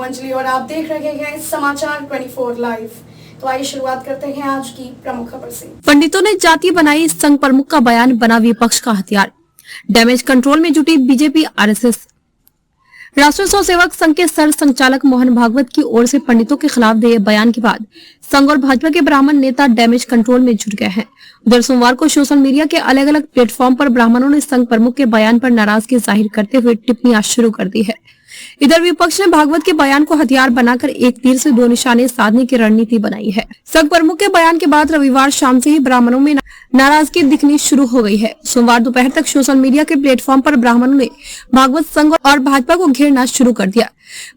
अंजलि और आप देख रहे हैं समाचार 24 लाइव। तो आइए शुरुआत करते हैं आज की प्रमुख खबर से। पंडितों ने जाति बनाई, संघ प्रमुख का बयान बना विपक्ष का हथियार। डैमेज कंट्रोल में जुटी बीजेपी आरएसएस। राष्ट्रीय स्वयं सेवक संघ के सर संचालक मोहन भागवत की ओर से पंडितों के खिलाफ दिए बयान के बाद संघ और भाजपा के ब्राह्मण नेता डैमेज कंट्रोल में जुट गए हैं। उधर सोमवार को सोशल मीडिया के अलग अलग प्लेटफॉर्म पर ब्राह्मणों ने संघ प्रमुख के बयान पर नाराजगी जाहिर करते हुए टिप्पणियां शुरू कर दी है। इधर विपक्ष ने भागवत के बयान को हथियार बनाकर एक तीर से दो निशाने साधने की रणनीति बनाई है। संघ प्रमुख के बयान के बाद रविवार शाम से ही ब्राह्मणों में नाराजगी दिखनी शुरू हो गई है। सोमवार दोपहर तक सोशल मीडिया के प्लेटफॉर्म पर ब्राह्मणों ने भागवत, संघ और भाजपा को घेरना शुरू कर दिया।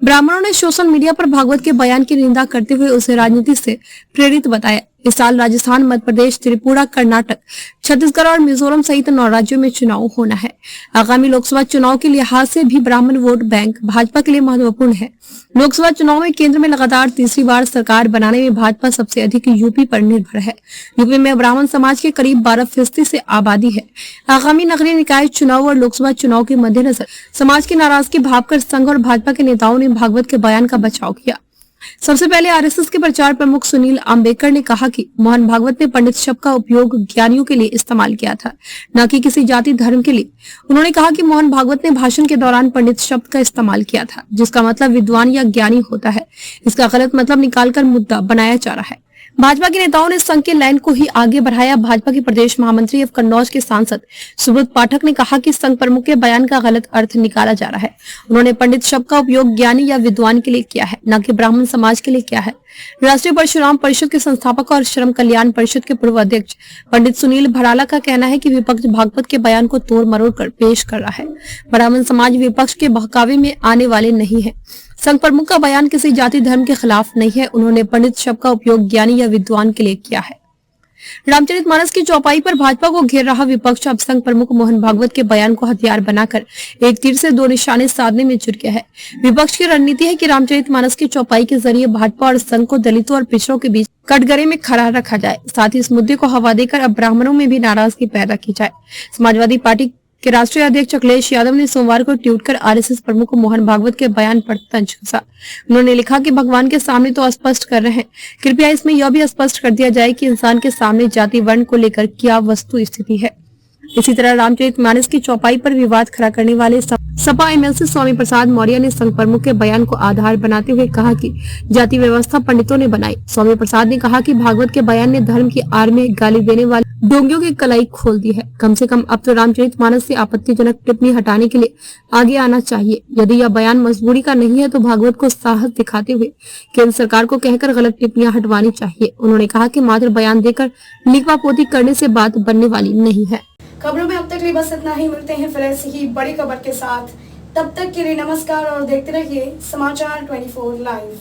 ब्राह्मणों ने सोशल मीडिया पर भागवत के बयान की निंदा करते हुए उसे राजनीति से प्रेरित बताया। इस साल राजस्थान, मध्य प्रदेश, त्रिपुरा, कर्नाटक, छत्तीसगढ़ और मिजोरम सहित 9 राज्यों में चुनाव होना है। आगामी लोकसभा चुनाव के लिहाज से भी ब्राह्मण वोट बैंक भाजपा के लिए महत्वपूर्ण है। लोकसभा चुनाव में केंद्र में लगातार तीसरी बार सरकार बनाने में भाजपा सबसे अधिक यूपी पर निर्भर है। यूपी में ब्राह्मण समाज के करीब 12% से आबादी है। आगामी नगरीय निकाय चुनाव और लोकसभा चुनाव के मद्देनजर समाज की नाराजगी भांपकर संघ और भाजपा के नेताओं ने भागवत के बयान का बचाव किया। सबसे पहले आरएसएस के प्रचार प्रमुख सुनील आम्बेकर ने कहा कि मोहन भागवत ने पंडित शब्द का उपयोग ज्ञानियों के लिए इस्तेमाल किया था, न कि किसी जाति धर्म के लिए। उन्होंने कहा कि मोहन भागवत ने भाषण के दौरान पंडित शब्द का इस्तेमाल किया था, जिसका मतलब विद्वान या ज्ञानी होता है। इसका गलत मतलब निकालकर मुद्दा बनाया जा रहा है। भाजपा के नेताओं ने संघ के लाइन को ही आगे बढ़ाया। भाजपा के प्रदेश महामंत्री एवं कन्नौज के सांसद सुब्रत पाठक ने कहा कि संघ प्रमुख के बयान का गलत अर्थ निकाला जा रहा है। उन्होंने पंडित शब्द का उपयोग ज्ञानी या विद्वान के लिए किया है, न कि ब्राह्मण समाज के लिए किया है। राष्ट्रीय परशुराम परिषद के संस्थापक और श्रम कल्याण परिषद के पूर्व अध्यक्ष पंडित सुनील भराला का कहना है कि विपक्ष भागवत के बयान को तोड़ मरोड़ कर पेश कर रहा है। ब्राह्मण समाज विपक्ष के बहकावे में आने वाले नहीं है। संघ प्रमुख का बयान किसी जाति धर्म के खिलाफ नहीं है। उन्होंने पंडित शब्द का उपयोग ज्ञानी या विद्वान के लिए किया है। रामचरितमानस की चौपाई पर भाजपा को घेर रहा विपक्ष अब संघ प्रमुख मोहन भागवत के बयान को हथियार बनाकर एक तीर से दो निशाने साधने में जुट गया है। विपक्ष की रणनीति है कि रामचरितमानस की चौपाई के जरिए भाजपा और संघ को दलितों और पिछड़ों के बीच कटघरे में खड़ा रखा जाए। साथ ही इस मुद्दे को हवा देकर अब ब्राह्मणों में भी नाराजगी पैदा की जाए। समाजवादी पार्टी के राष्ट्रीय अध्यक्ष अखिलेश यादव ने सोमवार को ट्वीट कर आरएसएस प्रमुख मोहन भागवत के बयान पर तंज कसा। उन्होंने लिखा कि भगवान के सामने तो स्पष्ट कर रहे हैं, कृपया इसमें यह भी स्पष्ट कर दिया जाए कि इंसान के सामने जाति वर्ण को लेकर क्या वस्तु स्थिति है। इसी तरह रामचरितमानस की चौपाई पर विवाद खड़ा करने वाले सपा एमएलसी स्वामी प्रसाद मौर्य ने संघ प्रमुख के बयान को आधार बनाते हुए कहा कि जाति व्यवस्था पंडितों ने बनाई। स्वामी प्रसाद ने कहा कि भागवत के बयान ने धर्म की आड़ में गाली देने वाले डोंगियों की कलाई खोल दी है। कम से कम अब तो रामचरितमानस से आपत्तिजनक टिप्पणी हटाने के लिए आगे आना चाहिए। यदि यह बयान मजबूरी का नहीं है तो भागवत को साहस दिखाते हुए केंद्र सरकार को कहकर गलत टिप्पणियां हटवानी चाहिए। उन्होंने कहा कि मात्र बयान देकर लिखवा पोती करने से बात बनने वाली नहीं है। खबरों में अब तक बस इतना ही। मिलते हैं फिर ऐसी ही बड़ी खबर के साथ। तब तक के लिए नमस्कार और देखते रहिए समाचार 24 लाइव।